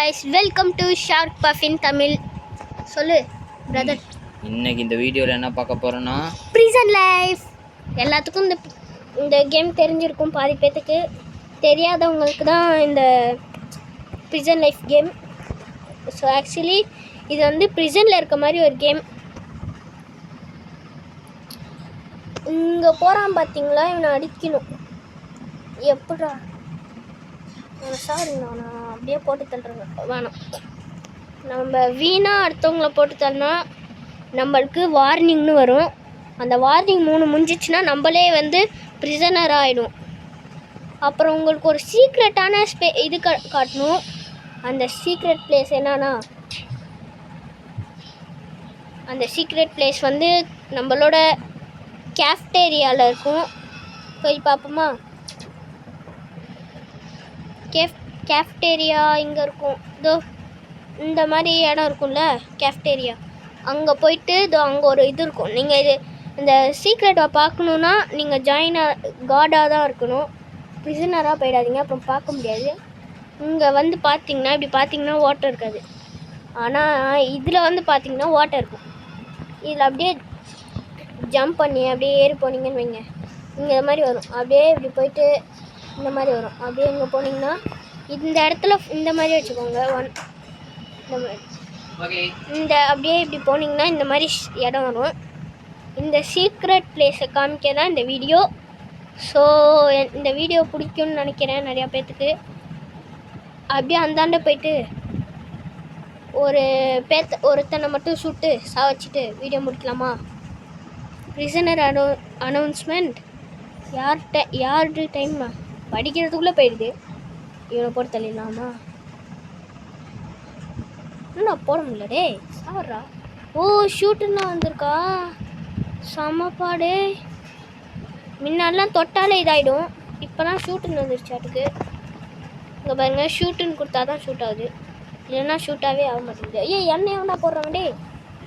guys, welcome to Shark Puff in Tamil. சொல்லு brother. இன்னைக்கு இந்த வீடியோவில் என்ன பார்க்க போகிறோன்னா prison life. எல்லாத்துக்கும் இந்த கேம் தெரிஞ்சிருக்கும், பாதி பேத்துக்கு தெரியாதவங்களுக்கு தான் இந்த prison life game. So actually இது வந்து ப்ரிசனில் இருக்க மாதிரி ஒரு கேம். இங்கே போகிறான் பார்த்தீங்களா, இவனை அடிக்கணும். எப்படா சாரிண்ணா, நான் அப்படியே போட்டு தள்ளுறேங்க, வேணாம். நம்ம வீணாக அடுத்தவங்கள போட்டு தள்ளினா நம்மளுக்கு வார்னிங்னு வரும். அந்த வார்னிங் 3 முடிஞ்சிச்சுன்னா நம்மளே வந்து ப்ரிசனர் ஆகிடும். அப்புறம் உங்களுக்கு ஒரு சீக்ரெட்டான இது காட்டணும். அந்த சீக்ரெட் பிளேஸ் என்னன்னா, அந்த சீக்ரெட் பிளேஸ் வந்து நம்மளோட கேஃப்டேரியாவில் இருக்கும். போய் பார்ப்போமா? கேஃப்டேரியா இங்கே இருக்கும். இதோ இந்த மாதிரி இடம் இருக்கும்ல, கேஃப்டேரியா. அங்கே போயிட்டு இதோ அங்கே ஒரு இது இருக்கும். நீங்கள் இந்த சீக்ரெட்டை பார்க்கணுன்னா நீங்கள் கார்டாக தான் இருக்கணும், ப்ரிசனராக போயிடாதீங்க, அப்புறம் பார்க்க முடியாது. இங்கே வந்து பார்த்தீங்கன்னா இப்படி பார்த்தீங்கன்னா வாட்டர் இருக்காது. ஆனால் இதில் வந்து பார்த்தீங்கன்னா வாட்டர் இருக்கும். இதில் அப்படியே ஜம்ப் பண்ணி அப்படியே ஏறி போனீங்கன்னு வைங்க, இங்கே மாதிரி வரும். அப்படியே இப்படி போயிட்டு இந்த மாதிரி வரும். அப்படியே இங்கே போனீங்கன்னா இந்த இடத்துல இந்த மாதிரி வச்சுக்கோங்க, இந்த மாதிரி இந்த அப்படியே இப்படி போனீங்கன்னா இந்த மாதிரி இடம் வரும். இந்த சீக்ரெட் பிளேஸை காமிக்க தான் இந்த வீடியோ. ஸோ இந்த வீடியோ பிடிக்கும்னு நினைக்கிறேன் நிறையா பேர்த்துக்கு. அப்படியே அந்தாண்ட போயிட்டு ஒருத்தனை மட்டும் சுட்டு சாவச்சிட்டு வீடியோ முடிக்கலாமா? ப்ரிசனர் அனௌன்ஸ்மெண்ட் யார்டு டைம்மா படிக்கிறதுக்குள்ளே போயிடுது. இவனை போட்டு தள்ளிடலாமா? இன்னும் போட முடியல. டே சாவட்றா. ஓ, ஷூட்டுன்னா வந்திருக்கா, சமப்பாடு. முன்னாடிலாம் தொட்டாலே இதாகிடும், இப்போலாம் ஷூட்டுன்னு வந்துருச்சாட்டுக்கு. இங்கே பாருங்கள், ஷூட்டுன்னு கொடுத்தா தான் ஷூட் ஆகுது, இல்லைன்னா ஷூட்டாகவே ஆக மாட்டேங்குது. எண்ணெய் வேணா போடுறவன். டே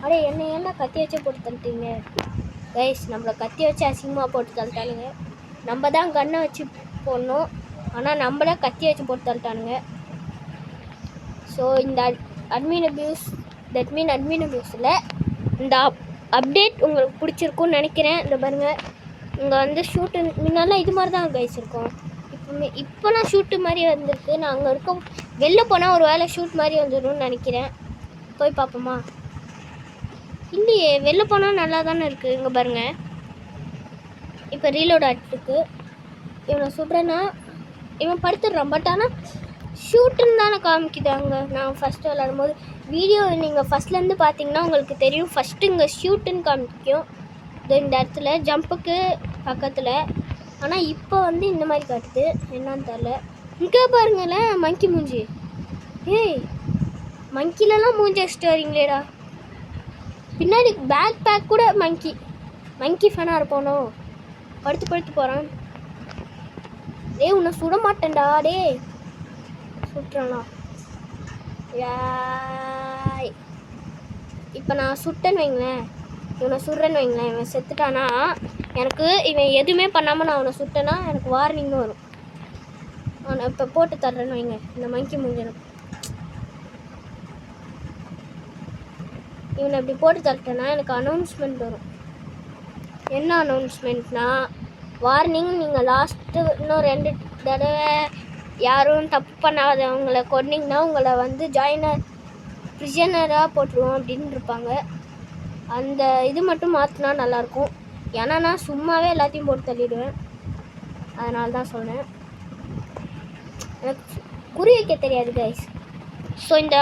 அடே எண்ணெய் ஏன்னா கத்தி வச்சே போட்டு தள்ளிட்டீங்க கைஸ். நம்மளை கத்தி வச்சு அசிங்கமாக போட்டு தள்ளிட்டானுங்க. நம்ம தான் கண்ணை வச்சு போடணும், ஆனால் நம்மளே கத்தி வச்சு போட்டு தள்ளிட்டானுங்க. ஸோ இந்த அட்மின் அபியூஸில் இந்த அப்டேட் உங்களுக்கு பிடிச்சிருக்குன்னு நினைக்கிறேன். இந்த பாருங்கள், இங்கே வந்து ஷூட்டு முன்னெல்லாம் இது மாதிரி தான் கைஸ் இருக்கும். இப்போலாம் ஷூட்டு மாதிரி வந்திருக்கு. நான் அங்கே இருக்கோம், வெளில போனால் ஒரு வேளை ஷூட் மாதிரி வந்துடும்னு நினைக்கிறேன். போய் பார்ப்போமா? இல்லையே, வெளில போனால் நல்லா தானே இருக்குது. இங்கே பாருங்கள், இப்போ ரீலோட் ஆகிட்டுருக்கு. இவனை சுடுறேன்னா இவன் படுத்துடுறான். பட் ஆனால் ஷூட்டுன்னு தானே காமிக்குது. அங்கே நான் ஃபஸ்ட்டு விளாடும்போது வீடியோ நீங்கள் ஃபஸ்ட்லேருந்து பார்த்தீங்கன்னா உங்களுக்கு தெரியும். ஃபஸ்ட்டு இங்கே ஷூட்டுன்னு காமிக்கும் இந்த இடத்துல ஜம்புக்கு பக்கத்தில். ஆனால் இப்போ வந்து இந்த மாதிரி காட்டுது, என்னான்னு தெரில. இங்கே பாருங்களேன், மங்கி மூஞ்சி. ஏய், மங்கிலலாம் மூஞ்சி வச்சுட்டு வரீங்களேடா. பின்னாடி பேக் கூட மங்கி ஃபேனாக இருப்பானோ, படுத்து போகிறான். டே உன்னை சுட மாட்டேன்டா. டே சுட்டுறானா? இப்போ நான் சுட்டேன்னு வைங்களேன், இவனை சுடுறேன்னு வைங்களேன், இவன் செத்துட்டானா எனக்கு இவன் எதுவுமே பண்ணாமல் நான் அவனை சுட்டேன்னா எனக்கு வார்னிங்கும் வரும். அவனை இப்போ போட்டு தர்றேன்னு வைங்க, இந்த மங்கி முடிஞ்சிடும். இவனை இப்படி போட்டு தரட்டேன்னா எனக்கு அனௌன்ஸ்மெண்ட் வரும். என்ன அனௌன்ஸ்மெண்ட்னா, வார்னிங், நீங்கள் லாஸ்ட்டு இன்னும் 2 தடவை யாரும் தப்பு பண்ணாதவங்களை கொன்னீங்கன்னா உங்களை வந்து ப்ரிசனராக போட்டுருவோம் அப்படின்னு இருப்பாங்க. அந்த இது மட்டும் மாற்றினா நல்லாயிருக்கும். ஏன்னா நான் சும்மாவே எல்லாத்தையும் போட்டு தள்ளிடுவேன், அதனால தான் சொன்னேன். எனக்கு குறி வைக்க தெரியாது கைஸ். ஸோ இந்த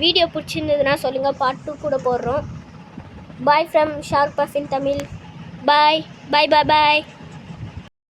வீடியோ பிடிச்சிருந்ததுன்னா சொல்லுங்கள், பார்ட் 2 கூட போடுறோம். Bye from shark puff in Tamil. Bye.